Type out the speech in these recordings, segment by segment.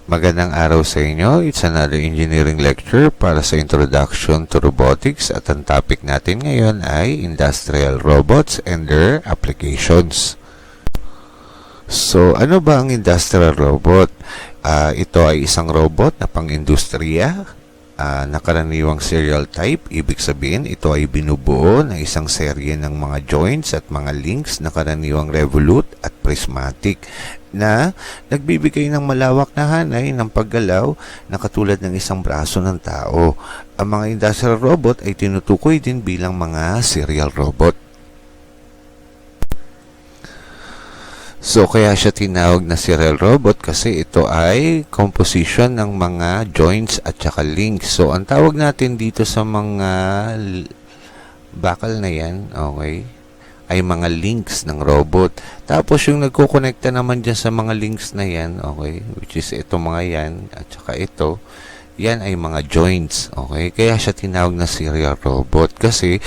Magandang araw sa inyo. It's another engineering lecture para sa Introduction to Robotics at ang topic natin ngayon ay Industrial Robots and their Applications. So, ano ba ang industrial robot? Ito ay isang robot na pang-industriya na karaniwang serial type. Ibig sabihin, ito ay binubuo ng isang serye ng mga joints at mga links na karaniwang revolute at prismatic na nagbibigay ng malawak na hanay ng paggalaw na katulad ng isang braso ng tao. Ang mga industrial robot ay tinutukoy din bilang mga serial robot. So, kaya siya tinawag na serial robot kasi ito ay composition ng mga joints at saka links. So, ang tawag natin dito sa mga bakal na yan, okay, ay mga links ng robot. Tapos, yung nagkukonekta naman dyan sa mga links na yan, okay, which is ito mga yan at saka ito, yan ay mga joints, okay? Kaya siya tinawag na serial robot kasi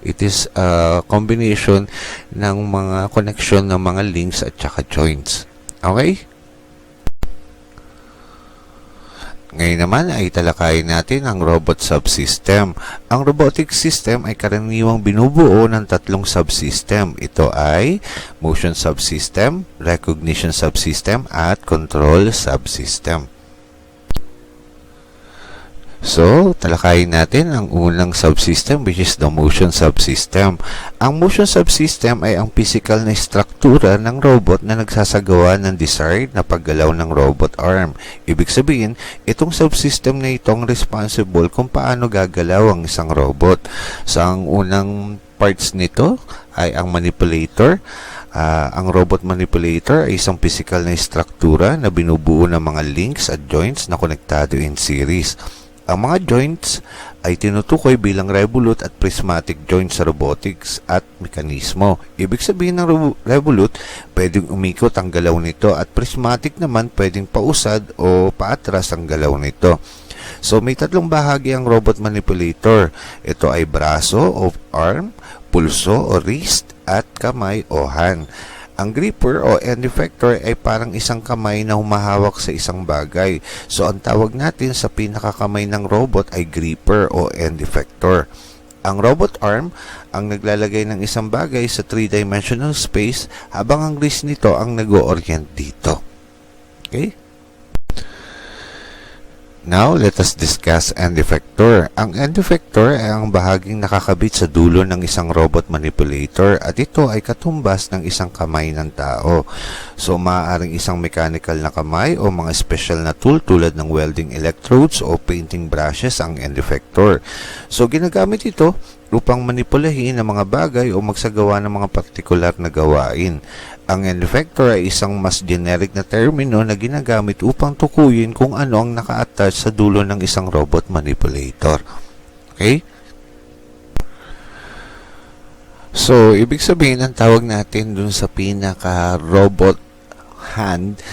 it is a combination ng mga connection ng mga links at saka joints. Okay? Ngayon naman ay talakayin natin ang robot subsystem. Ang robotic system ay karaniwang binubuo ng tatlong subsystem. Ito ay motion subsystem, recognition subsystem, at control subsystem. So, talakayin natin ang unang subsystem which is the motion subsystem. Ang motion subsystem ay ang physical na struktura ng robot na nagsasagawa ng desired na paggalaw ng robot arm. Ibig sabihin, itong subsystem na itong responsible kung paano gagalaw ang isang robot. So, ang unang parts nito ay ang manipulator. Ang robot manipulator ay isang physical na struktura na binubuo ng mga links at joints na konektado in series. Ang mga joints ay tinutukoy bilang revolute at prismatic joints sa robotics at mekanismo. Ibig sabihin ng revolute, pwedeng umikot ang galaw nito at prismatic naman pwedeng pausad o paatras ang galaw nito. So may tatlong bahagi ang robot manipulator. Ito ay braso o arm, pulso o wrist at kamay o hand. Ang gripper o end effector ay parang isang kamay na humahawak sa isang bagay. So, ang tawag natin sa pinakakamay ng robot ay gripper o end effector. Ang robot arm ang naglalagay ng isang bagay sa 3-dimensional space habang ang wrist nito ang nag-o-orient dito. Okay? Now, let us discuss end effector. Ang end effector ay ang bahaging nakakabit sa dulo ng isang robot manipulator at ito ay katumbas ng isang kamay ng tao. So, maaaring isang mechanical na kamay o mga special na tool tulad ng welding electrodes o painting brushes ang end effector. So, ginagamit ito upang manipulahin ang mga bagay o magsagawa ng mga partikular na gawain. Ang end effector ay isang mas generic na termino na ginagamit upang tukuyin kung ano ang naka-attach sa dulo ng isang robot manipulator. Okay? So, ibig sabihin, ang tawag natin dun sa pinaka-robot hand,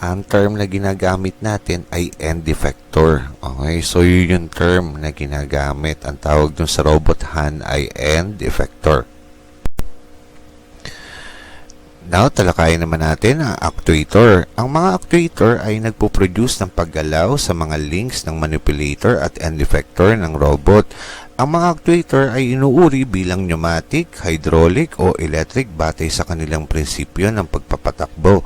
ang term na ginagamit natin ay end effector. Okay? So, yun yung term na ginagamit. Ang tawag dun sa robot hand ay end effector. Now, talakayin naman natin ang actuator. Ang mga actuator ay nagpo-produce ng paggalaw sa mga links ng manipulator at end effector ng robot. Ang mga actuator ay inuuri bilang pneumatic, hydraulic o electric batay sa kanilang prinsipyo ng pagpapatakbo.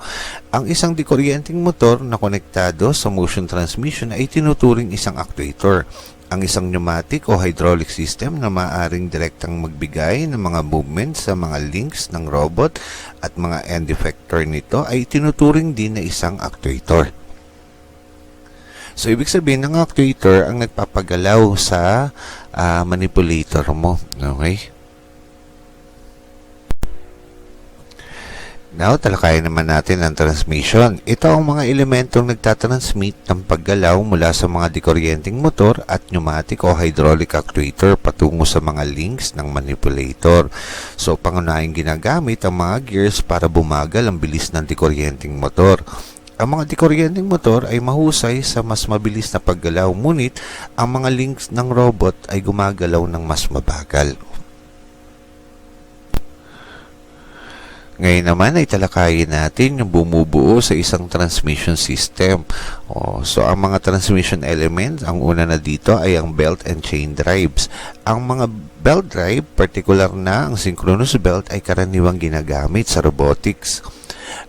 Ang isang dikuryenteng motor na konektado sa motion transmission ay tinuturing isang actuator. Ang isang pneumatic o hydraulic system na maaaring direktang magbigay ng mga movement sa mga links ng robot at mga end effector nito ay tinuturing din na isang actuator. So, ibig sabihin ng actuator ang nagpapagalaw sa manipulator mo. Okay? Now, talakayin naman natin ang transmission. Ito ang mga elementong nagtatransmit ng paggalaw mula sa mga dikuryenteng motor at pneumatic o hydraulic actuator patungo sa mga links ng manipulator. So, pangunahing ginagamit ang mga gears para bumagal ang bilis ng dikuryenteng motor. Ang mga dikuryenteng motor ay mahusay sa mas mabilis na paggalaw, ngunit ang mga links ng robot ay gumagalaw ng mas mabagal. Ngayon naman ay talakayin natin yung bumubuo sa isang transmission system. So, ang mga transmission elements, ang una na dito ay ang belt and chain drives. Ang mga belt drive, particular na ang synchronous belt, ay karaniwang ginagamit sa robotics.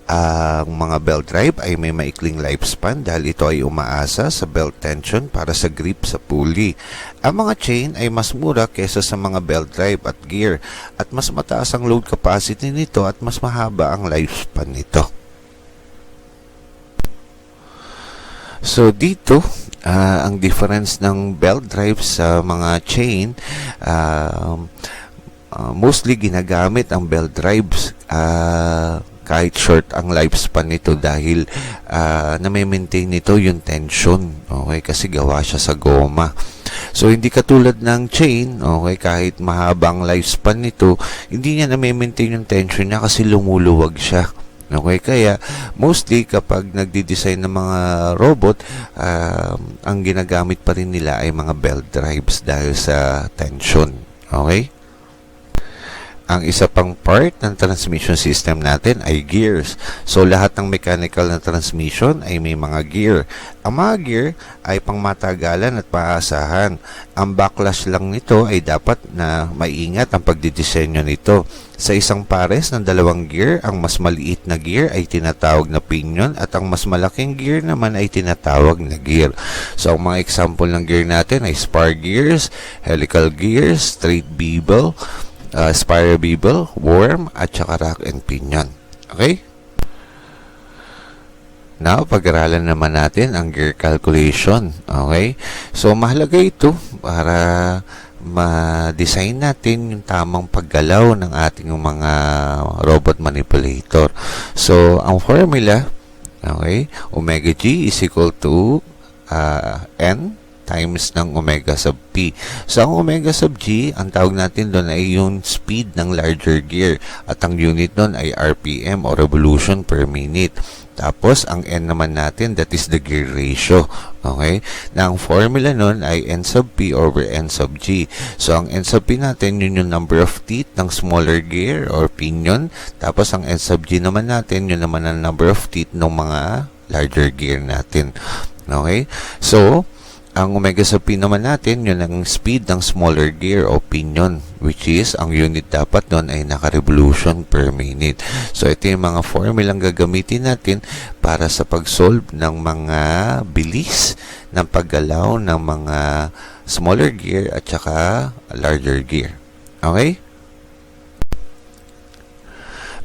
Ang mga belt drive ay may maikling lifespan dahil ito ay umaasa sa belt tension para sa grip sa pulley. Ang mga chain ay mas mura kesa sa mga belt drive at gear at mas mataas ang load capacity nito at mas mahaba ang lifespan nito. So dito, ang difference ng belt drive sa mga chain, mostly ginagamit ang belt drives kahit short ang lifespan nito dahil na-maintain nito yung tension, okay, kasi gawa siya sa goma. So hindi katulad ng chain, okay, kahit mahabang lifespan nito, hindi niya na-maintain yung tension niya kasi lumuluwag siya. Okay, kaya mostly kapag nagdi-design ng mga robot, ang ginagamit pa rin nila ay mga belt drives dahil sa tension. Okay? Ang isa pang part ng transmission system natin ay gears. So, lahat ng mechanical na transmission ay may mga gear. Ang mga gear ay pangmatagalan at paasahan. Ang backlash lang nito ay dapat na maingat ang pagdidisenyo nito. Sa isang pares ng dalawang gear, ang mas maliit na gear ay tinatawag na pinion at ang mas malaking gear naman ay tinatawag na gear. So, ang mga example ng gear natin ay spar gears, helical gears, straight bevel, spiral bevel, worm, at saka rack and pinion. Okay? Now, pag-aralan naman natin ang gear calculation. Okay? So, mahalaga ito para ma-design natin yung tamang paggalaw ng ating mga robot manipulator. So, ang formula, okay, omega G is equal to N times ng omega sub P. So, ang omega sub G, ang tawag natin doon ay yung speed ng larger gear. At ang unit doon ay RPM o revolution per minute. Tapos, ang N naman natin, that is the gear ratio. Okay? Na ang formula nun ay N sub P over N sub G. So, ang N sub P natin, yun yung number of teeth ng smaller gear or pinion. Tapos, ang N sub G naman natin, yun naman ang number of teeth ng mga larger gear natin. Okay? So, ang omega sub P naman natin, yun ang speed ng smaller gear o pinion, which is, ang unit dapat nun ay naka-revolution per minute. So, ito yung mga formulang gagamitin natin para sa pag-solve ng mga bilis ng paggalaw ng mga smaller gear at saka larger gear. Okay?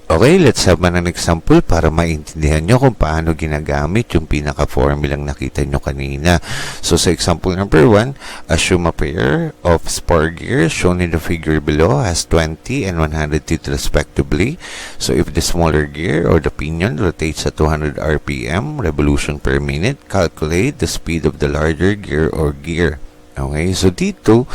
Okay, let's have an example para maintindihan nyo kung paano ginagamit yung pinaka-formulang nakita nyo kanina. So, sa example number 1, assume a pair of spar gears shown in the figure below has 20 and 100 teeth respectively. So, if the smaller gear or the pinion rotates at 200 RPM, revolution per minute, calculate the speed of the larger gear or gear. Okay, so dito,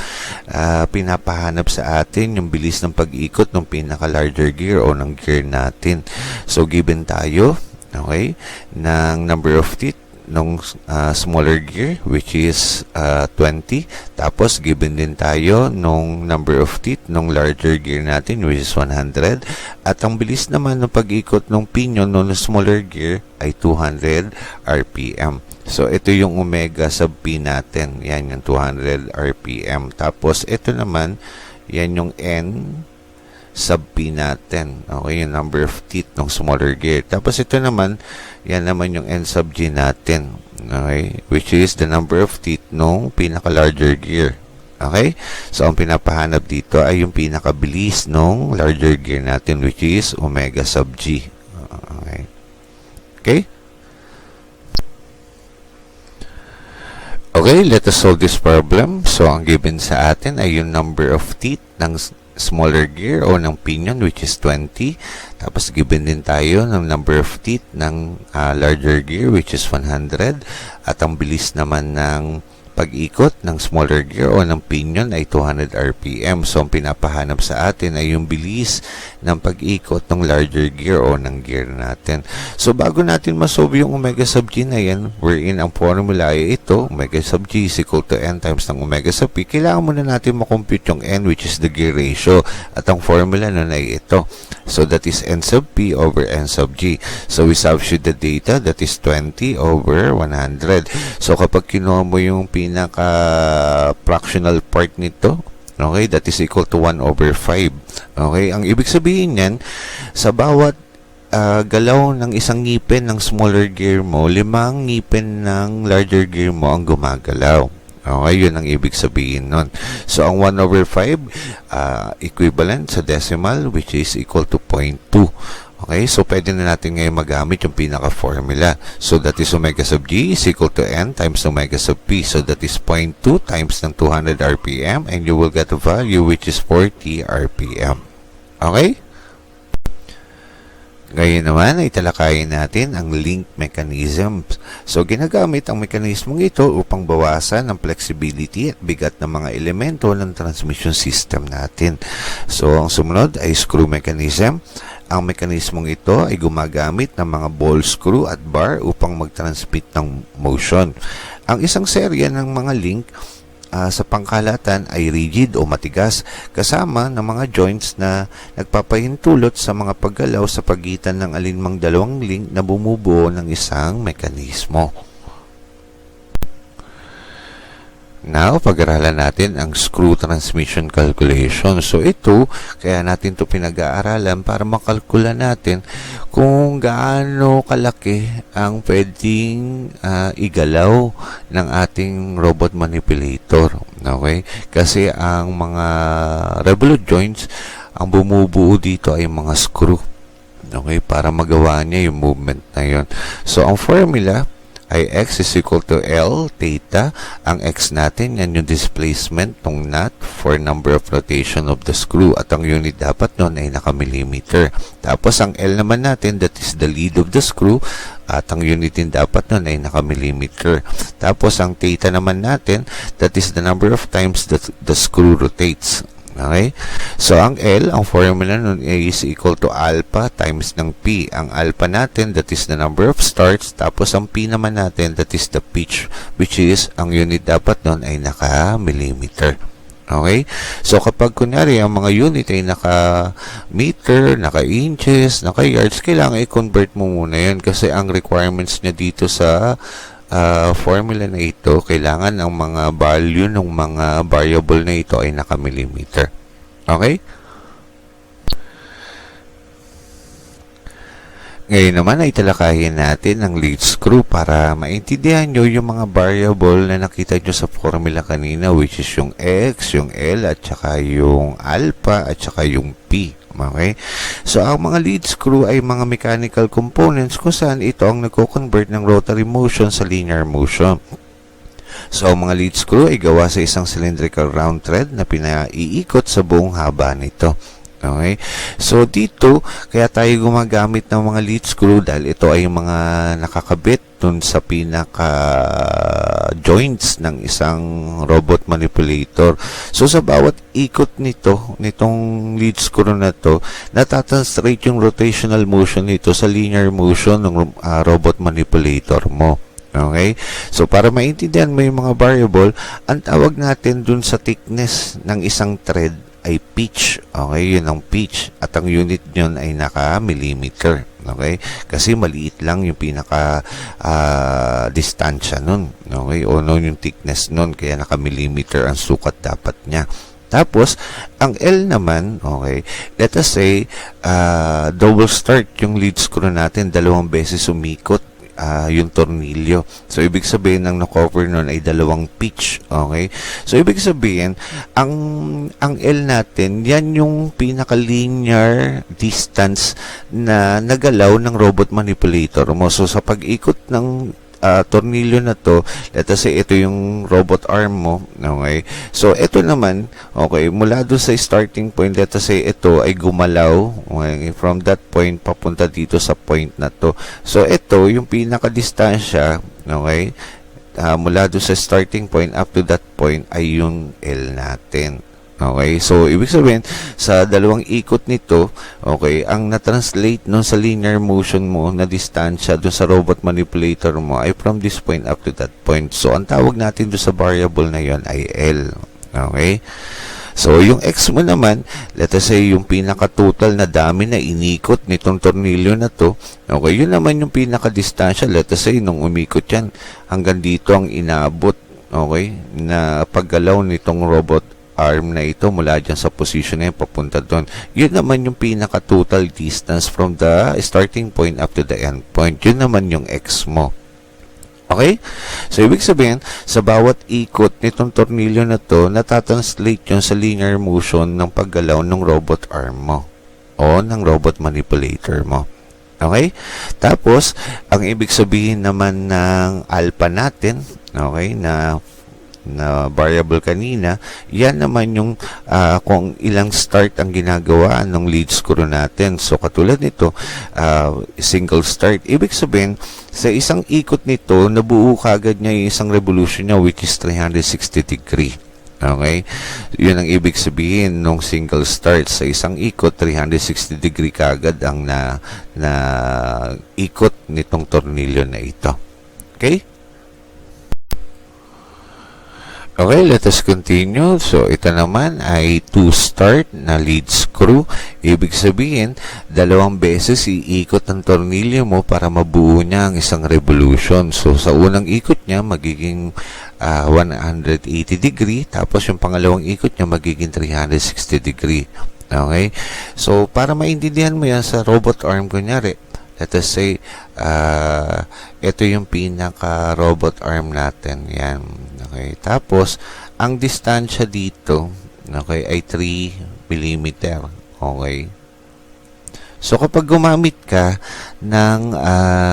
pinapahanap sa atin yung bilis ng pag-ikot ng pinaka-larger gear o ng gear natin. So, given tayo, okay, ng number of teeth ng smaller gear, which is 20. Tapos, given din tayo ng number of teeth ng larger gear natin, which is 100. At ang bilis naman ng pag-ikot ng pinion ng smaller gear ay 200 RPM. So, ito yung omega sub P natin. Yan yung 200 RPM. Tapos, ito naman, yan yung N sub P natin. Okay, yung number of teeth ng smaller gear. Tapos, ito naman, yan naman yung N sub G natin. Okay, which is the number of teeth ng pinaka-larger gear. Okay, so, ang pinapahanap dito ay yung pinakabilis ng larger gear natin, which is omega sub G. Okay. Okay? Okay, let us solve this problem. So, ang given sa atin ay yung number of teeth ng smaller gear o ng pinion, which is 20. Tapos, given din tayo ng number of teeth ng larger gear, which is 100. At ang bilis naman ng pag-ikot ng smaller gear o ng pinion ay 200 RPM. So, ang pinapahanap sa atin ay yung bilis ng pag-ikot ng larger gear o ng gear natin. So, bago natin masolve yung omega sub g na yan, wherein ang formula ay ito, omega sub g is equal to n times ng omega sub p, kailangan muna natin makompute yung n, which is the gear ratio. At ang formula nun ay ito. So, that is n sub p over n sub g. So, we substitute the data, that is 20 over 100. So, kapag kinuha mo yung pinaka-fractional part nito, okay, that is equal to 1 over 5. Okay, ang ibig sabihin yan, sa bawat galaw ng isang ngipin ng smaller gear mo, 5 ngipin ng larger gear mo ang gumagalaw. Okay, yun ang ibig sabihin nun. So, ang 1 over 5, equivalent sa decimal, which is equal to 0.2. Okay, so pwede na natin ngayon magamit yung pinaka-formula. So, that is omega sub g is equal to n times omega sub p. So, that is 0.2 times ng 200 RPM, and you will get a value which is 40 RPM. Okay? Ngayon naman ay talakayin natin ang link mechanism. So, ginagamit ang mekanismong ito upang bawasan ang flexibility at bigat ng mga elemento ng transmission system natin. So, ang sumunod ay screw mechanism. Ang mekanismong ito ay gumagamit ng mga ball screw at bar upang mag-transmit ng motion. Ang isang serya ng mga link sa pangkalahatan ay rigid o matigas, kasama ng mga joints na nagpapahintulot sa mga paggalaw sa pagitan ng alinmang dalawang link na bumubuo ng isang mekanismo. Now, pag-aralan natin ang screw transmission calculation. So, ito, kaya natin ito pinag-aaralan para makalkula natin kung gaano kalaki ang pwedeng igalaw ng ating robot manipulator. Okay? Kasi ang mga revolute joints, ang bumubuo dito ay mga screw. Okay? Para magawa niya yung movement na yun. So, ang formula ay x is equal to L theta. Ang x natin, yan yung displacement ng nut for number of rotation of the screw. At ang unit dapat nun ay naka-millimeter. Tapos, ang L naman natin, that is the lead of the screw. At ang unit din dapat nun ay naka-millimeter. Tapos, ang theta naman natin, that is the number of times that the screw rotates. Okay? So, ang L, ang formula nun is equal to alpha times ng P. Ang alpha natin, that is the number of starts. Tapos, ang P naman natin, that is the pitch, which is, ang unit dapat nun ay naka-millimeter. Okay? So, kapag kunyari, ang mga unit ay naka-meter, naka-inches, naka-yards, kailangan i-convert mo muna yun kasi ang requirements niya dito sa formula na ito, kailangan ang mga value ng mga variable na ito ay naka-millimeter. Okay? Ngayon naman ay talakayin natin ang lead screw para maintindihan nyo yung mga variable na nakita nyo sa formula kanina, which is yung X, yung L, at saka yung alpha, at saka yung P. Okay? So, ang mga lead screw ay mga mechanical components kung saan ito ang nagko-convert ng rotary motion sa linear motion. So, ang mga lead screw ay gawa sa isang cylindrical round thread na pinaiikot sa buong haba nito. Okay? So, dito, kaya tayo gumagamit ng mga lead screw dahil ito ay mga nakakabit dun sa pinaka-joints ng isang robot manipulator. So, sa bawat ikot nitong lead screw na to, natatanstrate yung rotational motion nito sa linear motion ng robot manipulator mo. Okay? So, para maintindihan mo yung mga variable, ang tawag natin dun sa thickness ng isang thread ay pitch. Okay? Yun ang pitch. At ang unit nyon ay naka-millimeter. Okay? Kasi maliit lang yung pinaka-distansya nun. Okay? O nun yung thickness nun. Kaya naka-millimeter ang sukat dapat niya. Tapos, ang L naman, okay, let us say, double start yung lead screw natin, 2 beses umikot yung tornilyo. So, ibig sabihin ng na-cover nun ay 2 pitch. Okay? So, ibig sabihin, ang L natin, yan yung pinaka-linear distance na nagalaw ng robot manipulator mo. So, sa pag-ikot ng tornilyo na to, let us say ito yung robot arm mo, okay? So, ito naman, okay, mula doon sa starting point, let us say ito ay gumalaw, okay, from that point papunta dito sa point na to. So, ito yung pinaka-distansya, okay, mula doon sa starting point up to that point ay yung L natin. Okay, so ibig sabihin sa dalawang ikot nito, okay, ang na-translate nun sa linear motion mo na distansya doon sa robot manipulator mo ay from this point up to that point. So ang tawag natin doon sa variable na yon ay L. Okay? So yung X mo naman, let us say yung pinaka-total na dami na inikot nitong tornilyo na to, okay, yun naman yung pinaka-distansya, let us say nung umikot yan, hanggang dito ang inabot, okay, na paggalaw nitong robot arm na ito mula dyan sa position na yun papunta doon. Yun naman yung pinaka-total distance from the starting point up to the end point. Yun naman yung X mo. Okay? So, ibig sabihin, sa bawat ikot nitong tornilyo na to, natatranslate yun sa linear motion ng paggalaw ng robot arm mo o ng robot manipulator mo. Okay? Tapos, ang ibig sabihin naman ng alpha natin, okay, na variable kanina, yan naman yung kung ilang start ang ginagawa ng lead screw natin. So, katulad nito, single start. Ibig sabihin, sa isang ikot nito, nabuo kagad niya yung isang revolution niya, which is 360 degree. Okay? Yun ang ibig sabihin nung single start. Sa isang ikot, 360 degree kagad ang na ikot nitong tornilyo na ito. Okay? Okay, let us continue. So, ito naman ay 2 start na lead screw. Ibig sabihin, 2 beses iikot ang tornilyo mo para mabuo niya ang isang revolution. So, sa unang ikot niya, magiging 180 degree. Tapos, yung pangalawang ikot niya, magiging 360 degree. Okay? So, para maintindihan mo yan sa robot arm, kunyari, let us say, ito yung pinaka-robot arm natin. Yan. Okay. Tapos, ang distansya dito, okay, ay 3 mm. Okay. So, kapag gumamit ka ng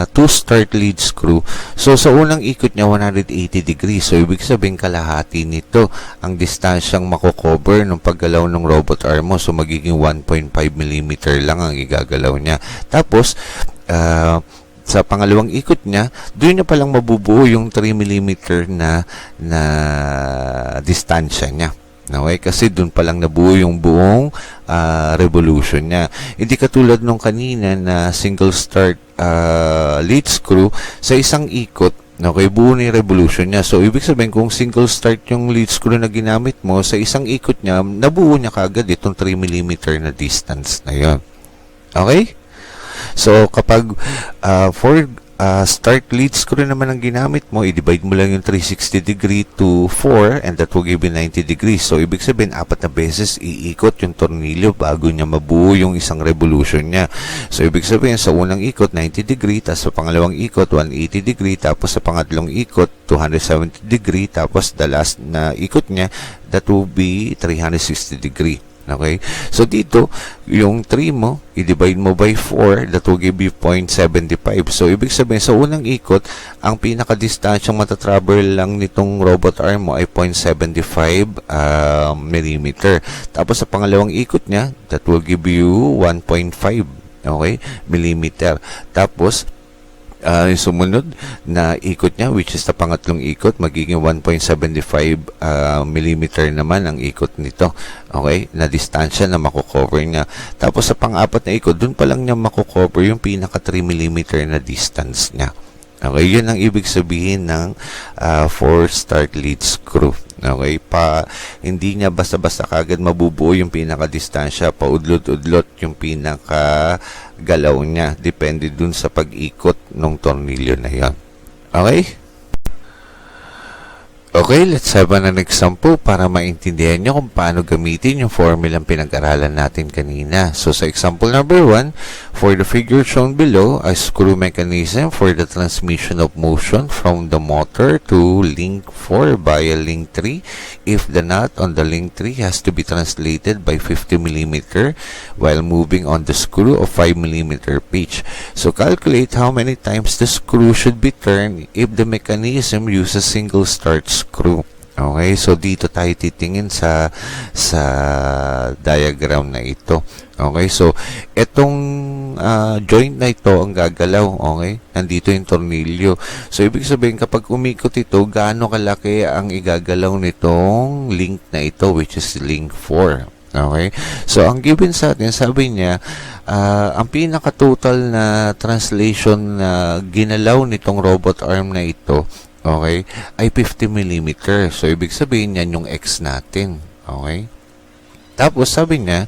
2-start lead screw, so sa unang ikot niya, 180 degrees. So, ibig sabihin, kalahati nito ang distansyang makocover ng paggalaw ng robot arm mo. So, magiging 1.5 mm lang ang igagalaw niya. Tapos, sa pangalawang ikot niya, doon niya palang mabubuo yung 3 mm na distansya niya. Okay? Kasi doon palang nabuo yung buong revolution niya. Hindi katulad nung kanina na single start lead screw, sa isang ikot, okay, buo na yung revolution niya. So, ibig sabihin, kung single start yung lead screw na ginamit mo, sa isang ikot niya, nabuo niya kagad itong 3 mm na distance na yon. Okay? So, kapag for start lead screw naman ang ginamit mo, i-divide mo lang yung 360 degree to 4 and that will give you 90 degrees. So, ibig sabihin, 4 na beses iikot yung tornilyo bago niya mabuo yung isang revolution niya. So, ibig sabihin, sa unang ikot, 90 degree, tapos sa pangalawang ikot, 180 degree, tapos sa pangatlong ikot, 270 degree, tapos the last na ikot niya, that will be 360 degree. Okay? So, dito, yung 3 mo, i-divide mo by 4, that will give you 0.75. So, ibig sabihin, sa unang ikot, ang pinaka-distansyang matatravel lang nitong robot arm mo ay 0.75 mm. Tapos, sa pangalawang ikot niya, that will give you 1.5, okay, millimeter. Tapos, yung sumunod na ikot niya, which is the pangatlong ikot, magiging 1.75 mm naman ang ikot nito. Okay? Na distansya na makukover niya. Tapos sa pang-apat na ikot, dun pa lang niya makukover yung pinaka 3 mm na distance niya. Okay? Yun ang ibig sabihin ng 4-start lead screw. Okay? Hindi niya basta-basta kagad mabubuo yung pinaka-distansya. Paudlot-udlot yung pinaka-galaw niya. Depende dun sa pag-ikot ng tornilyo na yon. Okay? Okay, let's have an example para maintindihan nyo kung paano gamitin yung formulang pinag-aralan natin kanina. So, sa example number 1, for the figure shown below, a screw mechanism for the transmission of motion from the motor to link 4 via link 3 if the nut on the link 3 has to be translated by 50 mm while moving on the screw of 5 mm pitch. So, calculate how many times the screw should be turned if the mechanism uses single start screw. Okay, so dito tayo titingin sa diagram na ito. Okay, so itong joint na ito ang gagalaw. Okay, nandito yung tornilyo. So ibig sabihin kapag umikot ito, gaano kalaki ang igagalaw nitong link na ito, which is link 4. Okay, so ang given sa atin, sabi niya, ang pinaka-total na translation na ginalaw nitong robot arm na ito, okay, ay 50 mm. So, ibig sabihin yan yung X natin. Okay? Tapos, sabi niya,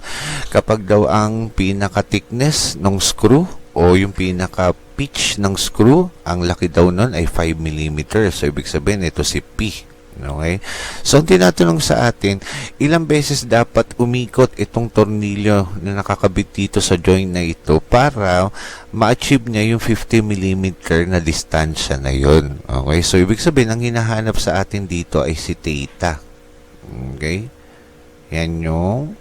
kapag daw ang pinaka-thickness ng screw o yung pinaka-pitch ng screw, ang laki daw nun ay 5 mm. So, ibig sabihin, ito si P. Okay? So, ang tinatanong sa atin, ilang beses dapat umikot itong tornilyo na nakakabit dito sa joint na ito para ma-achieve niya yung 50 mm na distansya na yun. Okay? So, ibig sabihin, ang hinahanap sa atin dito ay si theta. Okay? Yan yung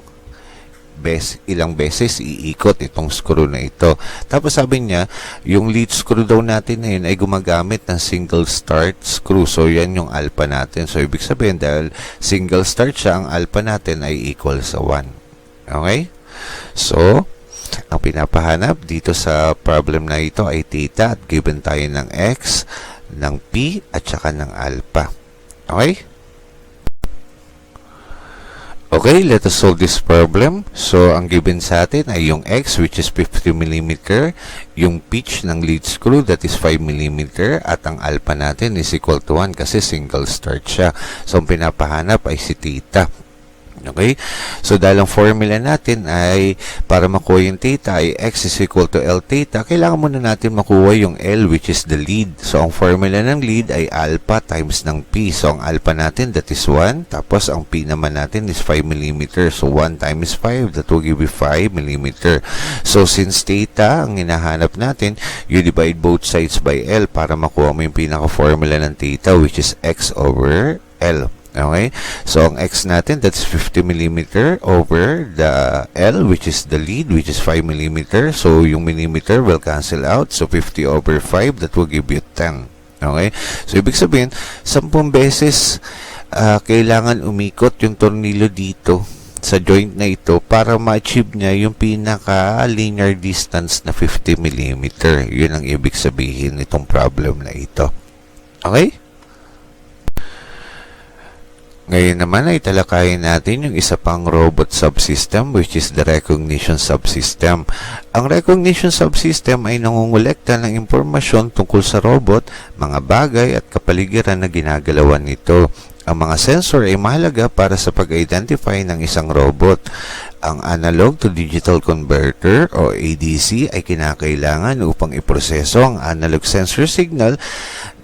ilang beses iikot itong screw na ito. Tapos sabi niya, yung lead screw daw natin na yun ay gumagamit ng single start screw. So, yan yung alpha natin. So, ibig sabihin, dahil single start siya, ang alpha natin ay equal sa 1. Okay? So, ang pinapahanap dito sa problem na ito ay theta at given tayo ng x, ng p, at saka ng alpha. Okay? Okay, let us solve this problem. So, ang given sa atin ay yung x, which is 50 mm, yung pitch ng lead screw, that is 5 mm, at ang alpha natin is equal to 1 kasi single start siya. So, ang pinapahanap ay si theta. Okay? So, dahil ang formula natin ay para makuha yung theta ay x is equal to L theta, kailangan muna natin makuha yung L, which is the lead. So, ang formula ng lead ay alpha times ng P. So, ang alpha natin, that is 1. Tapos, ang P naman natin is 5 mm. So, 1 times 5, that will give you 5 mm. So, since theta, ang hinahanap natin, you divide both sides by L para makuha mo yung pinaka-formula ng theta, which is x over L. Okay? So, ang x natin, that's 50 mm over the L, which is the lead, which is 5 mm. So, yung millimeter will cancel out. So, 50 over 5, that will give you 10. Okay? So, ibig sabihin, 10 beses kailangan umikot yung tornilyo dito sa joint na ito para ma-achieve niya yung pinaka-linear distance na 50 mm. Yun ang ibig sabihin nitong problem na ito. Okay? Ngayon naman ay talakayin natin yung isa pang robot subsystem, which is the recognition subsystem. Ang recognition subsystem ay nangungulekta ng impormasyon tungkol sa robot, mga bagay at kapaligiran na ginagalawan nito. Ang mga sensor ay mahalaga para sa pag-identify ng isang robot. Ang analog to digital converter o ADC ay kinakailangan upang iproseso ang analog sensor signal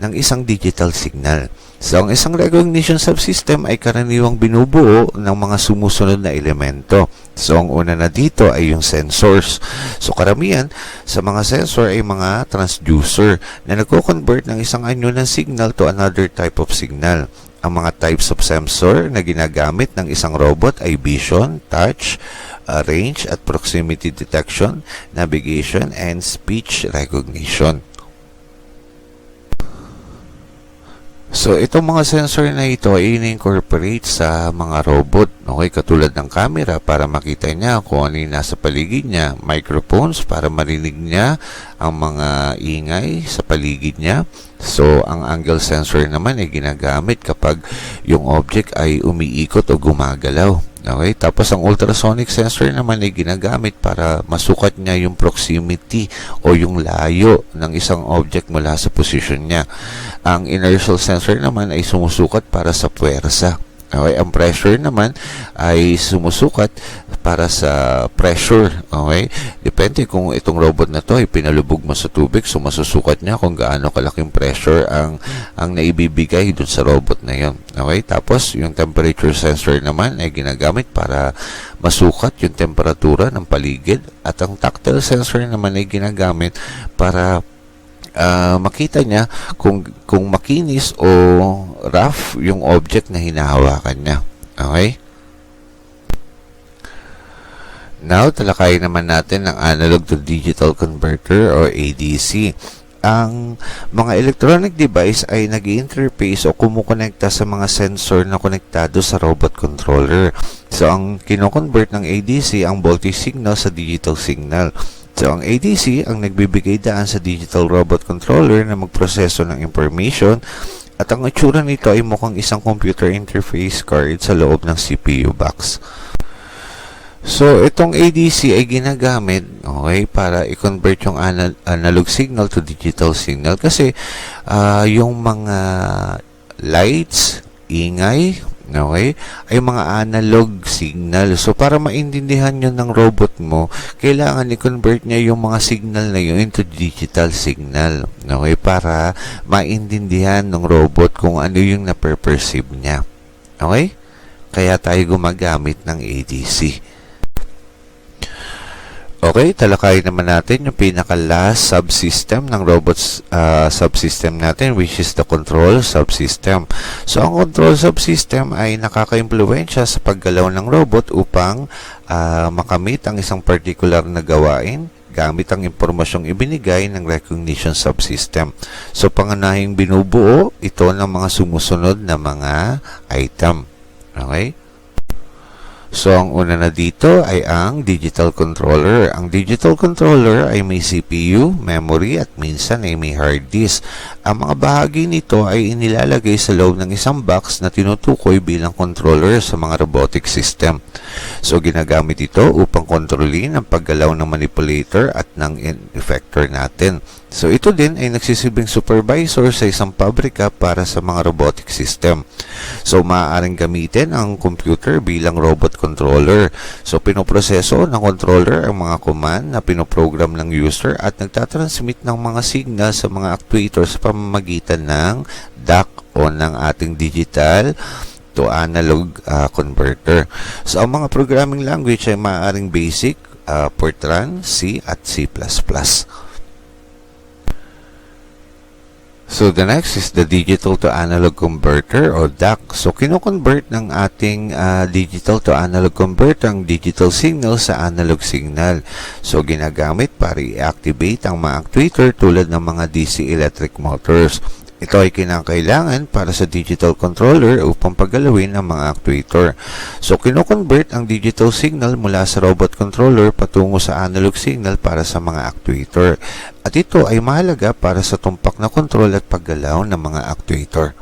ng isang digital signal. So, ang isang recognition subsystem ay karaniwang binubuo ng mga sumusunod na elemento. So, ang una na dito ay yung sensors. So, karamihan sa mga sensor ay mga transducer na nagko-convert ng isang anyo ng signal to another type of signal. Ang mga types of sensor na ginagamit ng isang robot ay vision, touch, range at proximity detection, navigation, and speech recognition. So, itong mga sensor na ito ay in-incorporate sa mga robot. Okay, katulad ng camera para makita niya kung ano yung nasa paligid niya. Microphones para marinig niya ang mga ingay sa paligid niya. So, ang angle sensor naman ay ginagamit kapag yung object ay umiikot o gumagalaw. Okay? Tapos, ang ultrasonic sensor naman ay ginagamit para masukat niya yung proximity o yung layo ng isang object mula sa position niya. Ang inertial sensor naman ay sumusukat para sa puwersa. Okay? Ang pressure naman ay sumusukat para sa pressure. Okay? Depende kung itong robot na to ay pinalubog mo sa tubig, so masusukat niya kung gaano kalaking pressure ang naibibigay dun sa robot na yon. Okay? Tapos, yung temperature sensor naman ay ginagamit para masukat yung temperatura ng paligid. At ang tactile sensor naman ay ginagamit para makita niya kung makinis o rough yung object na hinahawakan niya. Okay? Now, talakayin naman natin ang analog to digital converter or ADC. ang mga electronic device ay nag-interface o kumukonekta sa mga sensor na konektado sa robot controller. So, ang kino-convert ng ADC ang voltage signal sa digital signal. So, ang ADC ang nagbibigay daan sa digital robot controller na magproseso ng information at ang itsura nito ay mukhang isang computer interface card sa loob ng CPU box. So, itong ADC ay ginagamit, okay, para i-convert yung analog signal to digital signal kasi yung mga lights, ingay, okay, ay mga analog signal. So, para maintindihan nyo ng robot mo, kailangan i-convert niya yung mga signal na yun into digital signal. Okay, para maintindihan ng robot kung ano yung na-perceive niya. Okay? Kaya tayo gumagamit ng ADC. Okay, talakayin naman natin yung pinaka-last subsystem ng robots subsystem natin, which is the control subsystem. So, ang control subsystem ay nakaka-impluwensya sa paggalaw ng robot upang makamit ang isang particular na gawain gamit ang impormasyong ibinigay ng recognition subsystem. So, pangunahing binubuo ito ng mga sumusunod na mga item. Okay? So, ang una na dito ay ang digital controller. Ang digital controller ay may CPU, memory, at minsan ay may hard disk. Ang mga bahagi nito ay inilalagay sa loob ng isang box na tinutukoy bilang controller sa mga robotic system. So, ginagamit ito upang kontrolin ang paggalaw ng manipulator at ng effector natin. So, ito din ay nagsisilbing supervisor sa isang pabrika para sa mga robotic system. So, maaaring gamitin ang computer bilang robot controller. So, pinoproseso ng controller ang mga command na pinoprogram ng user at nagtatransmit ng mga signal sa mga actuator sa pamamagitan ng DAC o ng ating digital to analog converter. So, ang mga programming language ay maaaring BASIC, Fortran, C at C++. So, the next is the digital to analog converter or DAC. So, kino-convert ng ating digital to analog converter ang digital signal sa analog signal. So, ginagamit para i-activate ang mga actuator tulad ng mga DC electric motors. Ito ay kinakailangan para sa digital controller upang paggalawin ang mga actuator. So, kino-convert ang digital signal mula sa robot controller patungo sa analog signal para sa mga actuator. At ito ay mahalaga para sa tumpak na kontrol at paggalaw ng mga actuator.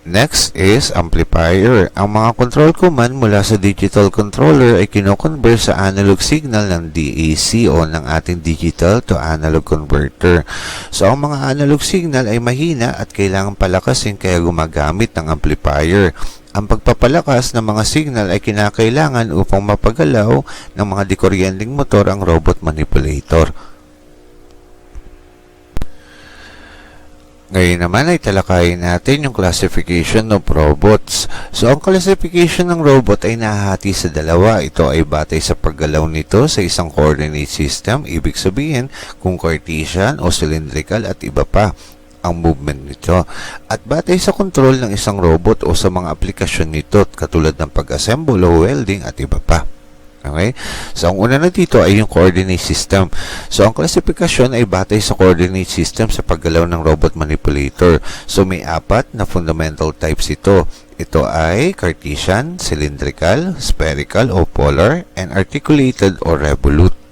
Next is amplifier. Ang mga control command mula sa digital controller ay kino-convert sa analog signal ng DAC o ng ating digital to analog converter. So, ang mga analog signal ay mahina at kailangan palakasin kaya gumagamit ng amplifier. Ang pagpapalakas ng mga signal ay kinakailangan upang mapagalaw ng mga dikuryenteng motor ang robot manipulator. Ngayon naman ay talakayin natin yung classification of robots. So, ang classification ng robot ay nahahati sa dalawa. Ito ay batay sa paggalaw nito sa isang coordinate system. Ibig sabihin kung Cartesian o cylindrical at iba pa ang movement nito. At batay sa control ng isang robot o sa mga aplikasyon nito katulad ng pag-assemble o welding at iba pa. Okay? So, ang una na dito ay yung coordinate system. So, ang klasifikasyon ay batay sa coordinate system sa paggalaw ng robot manipulator. So, may 4 na fundamental types ito. Ito ay Cartesian, cylindrical, spherical o polar, and articulated o revolute.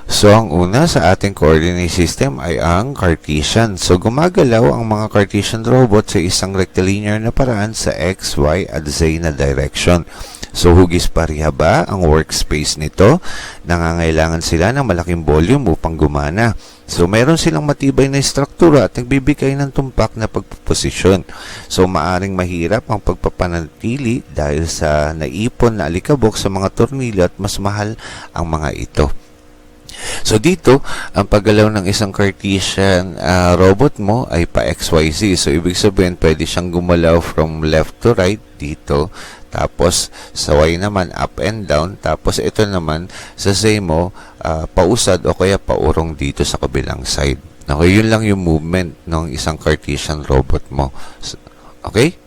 So, ang una sa ating coordinate system ay ang Cartesian. So, gumagalaw ang mga Cartesian robot sa isang rectilinear na paraan sa X, Y, at Z na direction. So, hugis parihaba ang workspace nito. Nangangailangan sila ng malaking volume upang gumana. So, meron silang matibay na struktura at nagbibigay ng tumpak na pagpuposisyon. So, maaring mahirap ang pagpapanatili dahil sa naipon na alikabok sa mga tornilyo at mas mahal ang mga ito. So, dito, ang paggalaw ng isang Cartesian robot mo ay pa XYZ. So, ibig sabihin, pwede siyang gumalaw from left to right dito. Tapos, sa Y naman, up and down. Tapos, ito naman, sa Z mo, pausad o kaya paurong dito sa kabilang side. Okay, yun lang yung movement ng isang Cartesian robot mo. So, okay?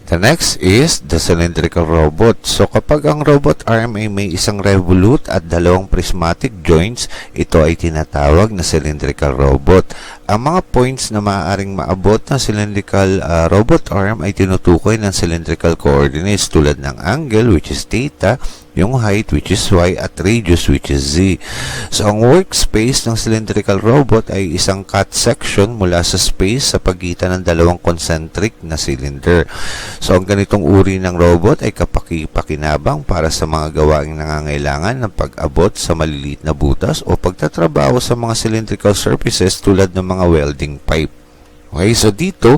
The next is the cylindrical robot. So kapag ang robot arm ay may isang revolute at dalawang prismatic joints, ito ay tinatawag na cylindrical robot. Ang mga points na maaaring maabot ng cylindrical robot arm ay tinutukoy ng cylindrical coordinates tulad ng angle which is theta, yung height which is y, at radius which is z. So ang workspace ng cylindrical robot ay isang cut section mula sa space sa pagitan ng dalawang concentric na cylinder. So ang ganitong uri ng robot ay kapaki-pakinabang para sa mga gawaing nangangailangan ng pag-abot sa maliliit na butas o pagtatrabaho sa mga cylindrical surfaces tulad ng mga welding pipe. Okay, so dito,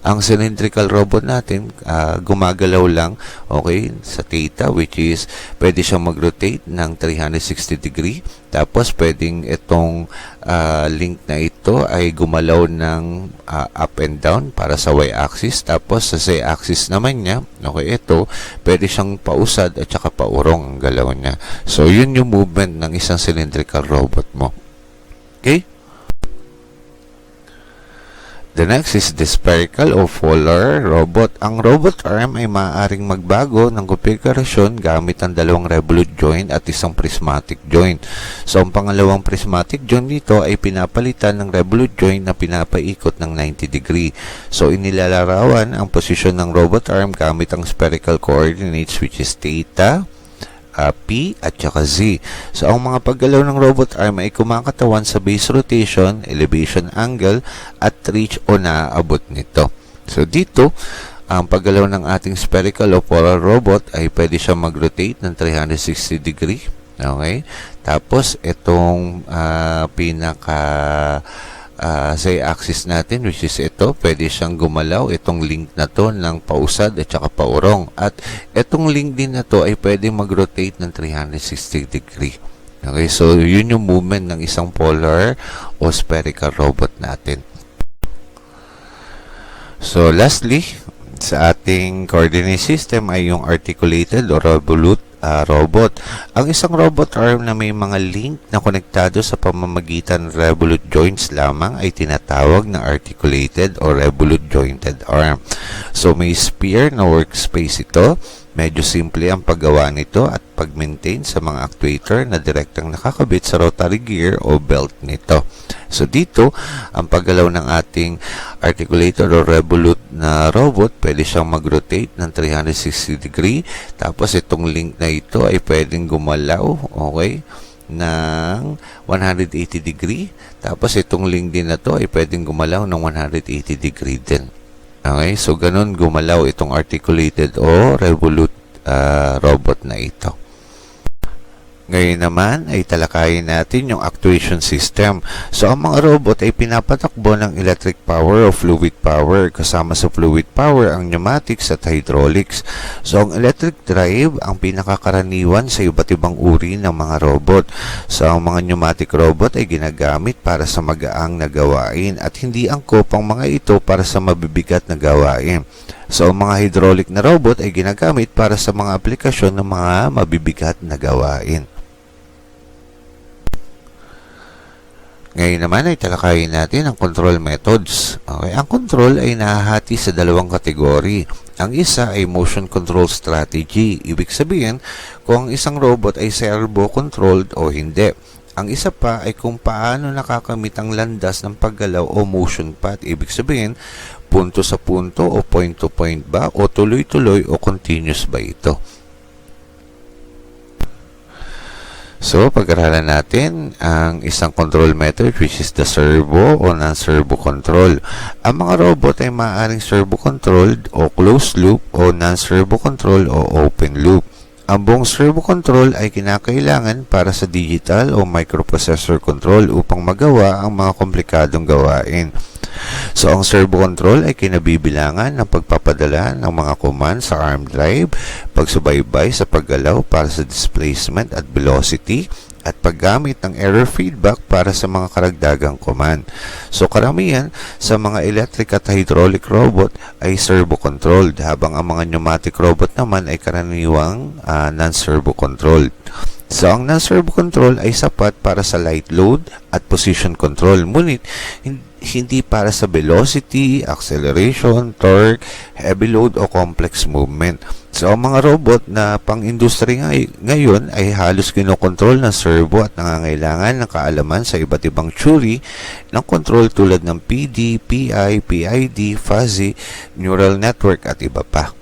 ang cylindrical robot natin, gumagalaw lang, okay, sa theta, which is, pwede siyang mag-rotate ng 360 degree. Tapos, pwedeng itong link na ito ay gumalaw ng up and down para sa y-axis. Tapos, sa z-axis naman niya, okay, ito, pwede siyang pausad at saka paurong ang galaw niya. So, yun yung movement ng isang cylindrical robot mo. Okay? The next is the spherical o polar robot. Ang robot arm ay maaaring magbago ng konfigurasyon gamit ang dalawang revolute joint at isang prismatic joint. So, ang pangalawang prismatic joint dito ay pinapalitan ng revolute joint na pinapaikot ng 90 degree. So, inilalarawan ang posisyon ng robot arm gamit ang spherical coordinates which is theta, P at saka Z. So, ang mga paggalaw ng robot arm ay kumakatawan sa base rotation, elevation angle, at reach o naaabot nito. So, dito, ang paggalaw ng ating spherical o polar robot ay pwede siya mag-rotate ng 360 degree. Okay? Tapos, itong z-axis natin, which is ito, pwede siyang gumalaw, itong link na to ng pausad at saka paurong. At itong link din na to ay pwede mag-rotate ng 360 degree. Okay, so yun yung movement ng isang polar o spherical robot natin. So lastly, sa ating coordinate system ay yung articulated or revolute robot. Ang isang robot arm na may mga link na konektado sa pamamagitan ng revolute joints lamang ay tinatawag na articulated or revolute jointed arm. So may sphere na workspace ito. Medyo simple ang paggawa nito at pag-maintain sa mga actuator na direktang nakakabit sa rotary gear o belt nito. So dito, ang paggalaw ng ating articulator o revolute na robot, pwede siyang mag-rotate ng 360 degree. Tapos itong link na ito ay pwedeng gumalaw, okay, ng 180 degree. Tapos itong link din na to ay pwedeng gumalaw ng 180 degree din. Okay, so ganun gumalaw itong articulated o revolute robot na ito. Ngayon naman ay talakayin natin yung actuation system. So ang mga robot ay pinapatakbo ng electric power o fluid power. Kasama sa fluid power ang pneumatics at hydraulics. So ang electric drive ang pinakakaraniwan sa iba't ibang uri ng mga robot. So ang mga pneumatic robot ay ginagamit para sa magaang na gawain at hindi angkop ang mga ito para sa mabibigat na gawain. So ang mga hydraulic na robot ay ginagamit para sa mga aplikasyon ng mga mabibigat na gawain. Ngayon naman ay talakayin natin ang control methods. Okay, ang control ay nahahati sa dalawang kategory. Ang isa ay motion control strategy. Ibig sabihin kung ang isang robot ay servo-controlled o hindi. Ang isa pa ay kung paano nakakamit ang landas ng paggalaw o motion path. Ibig sabihin, punto sa punto o point to point ba o tuloy-tuloy o continuous ba ito. So, pag-aralan natin ang isang control method which is the servo o non-servo control. Ang mga robot ay maaaring servo-controlled o closed loop o non-servo control o open loop. Ang buong servo control ay kinakailangan para sa digital o microprocessor control upang magawa ang mga komplikadong gawain. So, ang servo control ay kinabibilangan ng pagpapadala ng mga command sa arm drive, pagsubaybay sa paggalaw para sa displacement at velocity, at paggamit ng error feedback para sa mga karagdagang command. So, karamihan sa mga electric at hydraulic robot ay servo-controlled, habang ang mga pneumatic robot naman ay karaniwang non-servo-controlled. So, ang non-servo control ay sapat para sa light load at position control. Ngunit, hindi para sa velocity, acceleration, torque, heavy load o complex movement. So, ang mga robot na pang-industry ngayon ay halos kinokontrol ng servo at nangangailangan ng kaalaman sa iba't ibang theory ng control tulad ng PD, PI, PID, fuzzy, neural network at iba pa.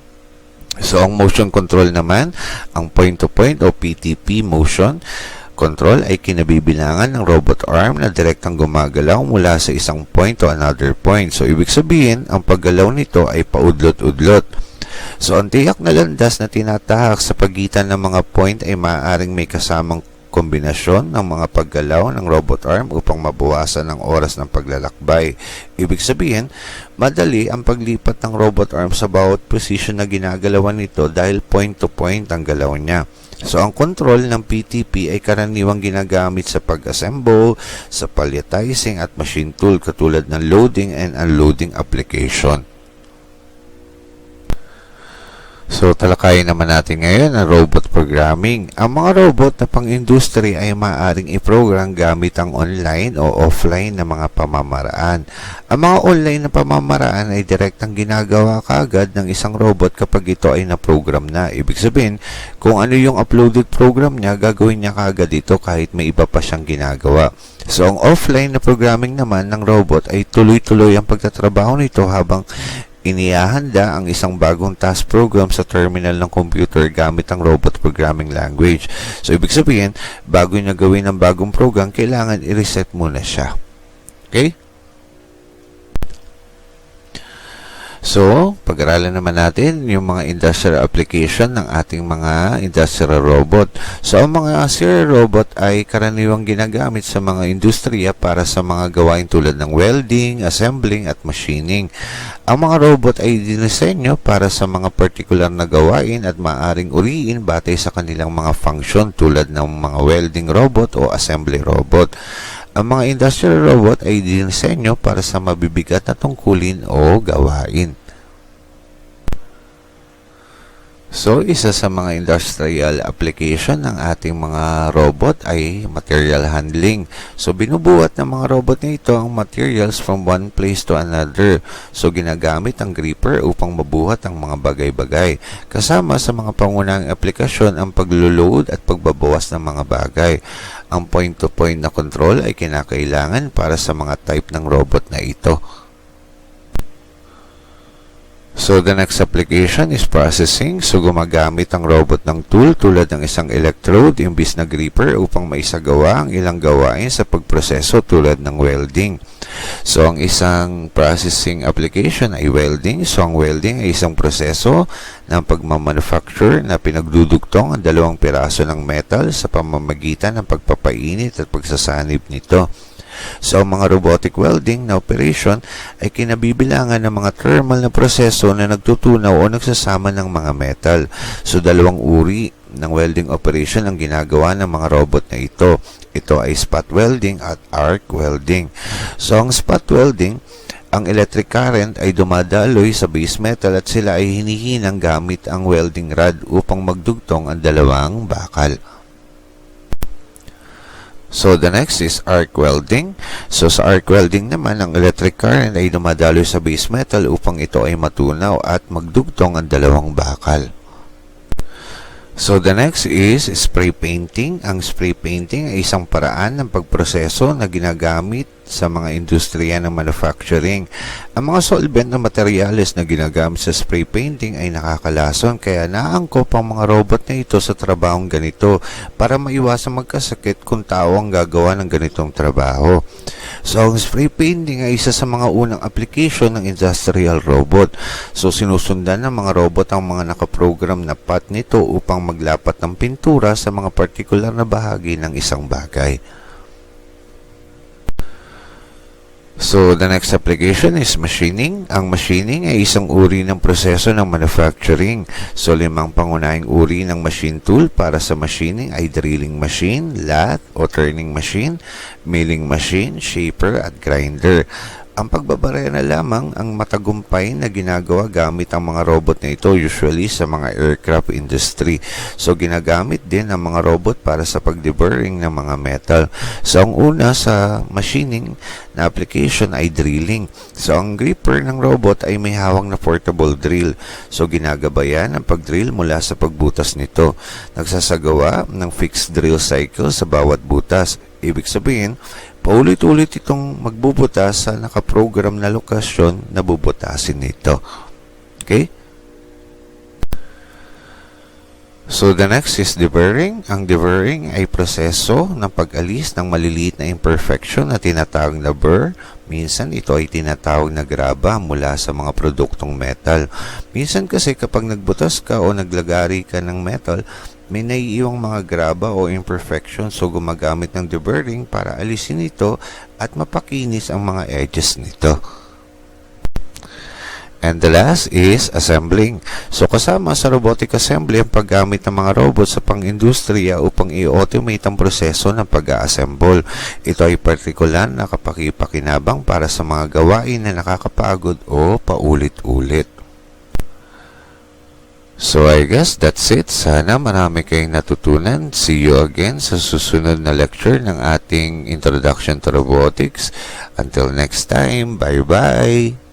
So, ang motion control naman, ang point-to-point o PTP motion control ay kinabibilangan ng robot arm na direktang gumagalaw mula sa isang point to another point. So, ibig sabihin, ang paggalaw nito ay paudlot-udlot. So, ang tiyak na landas na tinatahak sa pagitan ng mga point ay maaaring may kasamang kombinasyon ng mga paggalaw ng robot arm upang mabawasan ang oras ng paglalakbay. Ibig sabihin, madali ang paglipat ng robot arm sa bawat position na ginagalawan nito dahil point-to-point ang galaw niya. So, ang control ng PTP ay karaniwang ginagamit sa pag-assemble, sa palletizing at machine tool katulad ng loading and unloading application. So, talakayin naman natin ngayon ang robot programming. Ang mga robot na pang-industry ay maaaring i-program gamit ang online o offline na mga pamamaraan. Ang mga online na pamamaraan ay direktang ginagawa kaagad ng isang robot kapag ito ay na-program na. Ibig sabihin, kung ano yung uploaded program niya, gagawin niya kaagad ito kahit may iba pa siyang ginagawa. So, ang offline na programming naman ng robot ay tuloy-tuloy ang pagtatrabaho nito habang inihahanda ang isang bagong task program sa terminal ng computer gamit ang robot programming language. So, ibig sabihin, bago niya gawin ang bagong program, kailangan i-reset muna siya. Okay? So, pag-aralan naman natin yung mga industrial application ng ating mga industrial robot. So, ang mga serial robot ay karaniwang ginagamit sa mga industriya para sa mga gawain tulad ng welding, assembling at machining. Ang mga robot ay dinisenyo para sa mga partikular na gawain at maaaring uriin batay sa kanilang mga function tulad ng mga welding robot o assembly robot. Ang mga industrial robot ay dinisenyo para sa mabibigat na tungkulin o gawain. So, isa sa mga industrial application ng ating mga robot ay material handling. So, binubuhat ng mga robot na ito ang materials from one place to another. So, ginagamit ang gripper upang mabuhat ang mga bagay-bagay. Kasama sa mga pangunahing aplikasyon ang paglo-load at pagbabawas ng mga bagay. Ang point-to-point na control ay kinakailangan para sa mga type ng robot na ito. So, the next application is processing. So, gumagamit ang robot ng tool tulad ng isang electrode imbis na gripper upang maisagawa ang ilang gawain sa pagproseso tulad ng welding. So, ang isang processing application ay welding. So, ang welding ay isang proseso ng pagmamanufacture na pinagdudugtong ang dalawang piraso ng metal sa pamamagitan ng pagpapainit at pagsasanib nito. So, ang mga robotic welding na operation ay kinabibilangan ng mga thermal na proseso na nagtutunaw o nagsasama ng mga metal. So, dalawang uri ng welding operation ang ginagawa ng mga robot na ito. Ito ay spot welding at arc welding. So, ang spot welding, ang electric current ay dumadaloy sa base metal at sila ay hinihinang gamit ang welding rod upang magdugtong ang dalawang bakal. So, the next is arc welding. So, sa arc welding naman, ang electric current ay dumadaloy sa base metal upang ito ay matunaw at magdugtong ang dalawang bakal. So, the next is spray painting. Ang spray painting ay isang paraan ng pagproseso na ginagamit sa mga industriya ng manufacturing. Ang mga solvent na materyales na ginagamit sa spray painting ay nakakalason kaya naangkop ang mga robot na ito sa trabahong ganito para maiwasang magkasakit kung tao ang gagawa ng ganitong trabaho. So, ang spray painting ay isa sa mga unang application ng industrial robot. So, sinusundan ng mga robot ang mga nakaprogram na path nito upang maglapat ng pintura sa mga partikular na bahagi ng isang bagay. So, the next application is machining. Ang machining ay isang uri ng proseso ng manufacturing. So, 5 pangunahing uri ng machine tool para sa machining ay drilling machine, lathe o turning machine, milling machine, shaper at grinder. Ang pagbabarera na lamang ang matagumpay na ginagawa gamit ang mga robot na ito usually sa mga aircraft industry. So ginagamit din ang mga robot para sa pagdeburring ng mga metal. So ang una sa machining na application ay drilling. So ang gripper ng robot ay may hawak na portable drill. So ginagabayan ang pagdrill mula sa pagbutas nito. Nagsasagawa ng fixed drill cycle sa bawat butas. Ibig sabihin, paulit-ulit itong magbubutas sa nakaprogram na lokasyon na bubutasin nito. Okay? So, the next is deburring. Ang deburring ay proseso ng pag-alis ng maliliit na imperfection na tinatawag na burr. Minsan, ito ay tinatawag na graba mula sa mga produktong metal. Minsan kasi kapag nagbutas ka o naglagari ka ng metal, may naiiwang mga graba o imperfection, so gumagamit ng deburring para alisin ito at mapakinis ang mga edges nito. And the last is assembling. So kasama sa robotic assembly ang paggamit ng mga robot sa pang-industriya upang i-automate ang proseso ng pag-assemble. Ito ay partikular na kapakipakinabang para sa mga gawain na nakakapagod o paulit-ulit. So I guess that's it. Sana marami kayong natutunan. See you again sa susunod na lecture ng ating Introduction to Robotics. Until next time, bye-bye!